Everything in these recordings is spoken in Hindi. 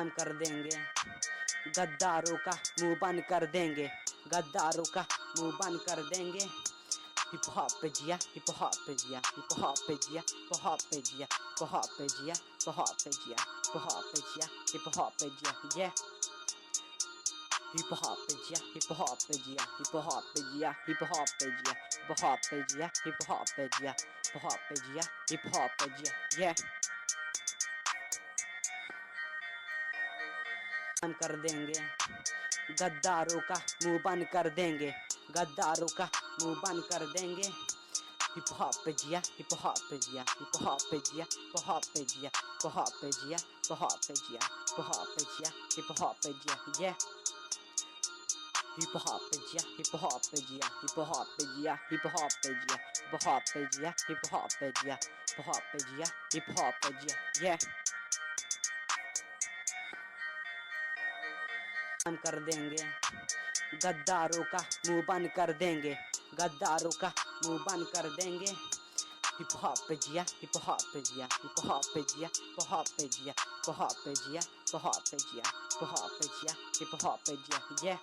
हम कर देंगे, गद्दारों का मुंह बंद कर देंगे, गद्दारों का मुंह बंद कर देंगे। हिप हॉप पे जिया, हिप हॉप पे जिया, हिप हॉप पे जिया, हिप हॉप पे जिया, हिप हॉप पे जिया, हिप हॉप पे जिया, हिप हॉप पे जिया, हिप हॉप पे जिया, ये हिप हॉप पे जिया, हिप हॉप पे जिया, हिप हॉप पे जिया, हिप हॉप पे जिया, हिप हॉप पे जिया, हिप हॉप पे जिया, हिप हॉप पे जिया, हिप हॉप पे जिया, ये हम कर देंगे, गद्दारों का मुंह बंद कर देंगे, गद्दारों का मुंह बंद कर देंगे। हिप हॉप पे जिया, हिप हॉप पे जिया, हिप हॉप पे जिया, हिप हॉप पे जिया, हिप हॉप पे जिया, हिप हॉप पे जिया, हिप हॉप पे जिया, हिप हॉप पे जिया, ये हिप हॉप पे जिया, हिप हॉप पे जिया, हिप हॉप पे जिया, हिप हॉप पे जिया, हिप हॉप पे जिया, हिप हॉप पे जिया, हिप हॉप पे जिया, हिप हॉप पे जिया, ये हम कर देंगे, गद्दारों का मुंह बंद कर देंगे, गद्दारों का मुंह बंद कर देंगे। हिप हॉप पे जिया, हिप हॉप पे जिया, हिप हॉप पे जिया, हिप हॉप पे जिया, हिप हॉप पे जिया, हिप हॉप पे जिया, हिप हॉप पे जिया, हिप हॉप पे जिया, ये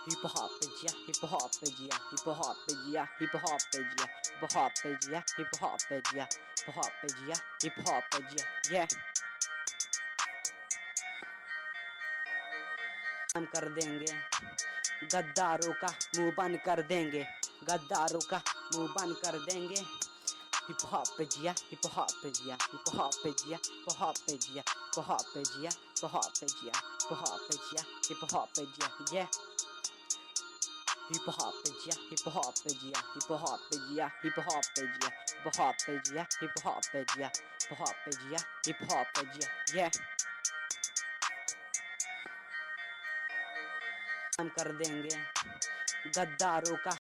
हिप हॉप पे जिया, हिप हॉप पे जिया, हिप हॉप पे जिया, हिप हॉप पे जिया, हिप हॉप पे जिया, हिप हॉप पे जिया, हिप हॉप पे जिया, हिप हॉप पे जिया, ये हम कर देंगे, गद्दारों का मुंह बंद कर देंगे, गद्दारों का मुंह बंद कर देंगे। हिप हॉप पे जिया, हिप हॉप पे जिया, हिप हॉप पे जिया, हिप हॉप पे जिया, हिप हॉप पे जिया, हिप हॉप पे जिया, हिप हॉप पे जिया, हिप हॉप पे जिया, ये हिप हॉप पे जिया, हिप हॉप पे जिया, हिप हॉप पे जिया, हिप हॉप पे जिया, हिप हॉप पे जिया, हिप हॉप पे जिया, हिप हॉप पे जिया, हिप हॉप पे जिया, ये हम कर देंगे, गद्दारों का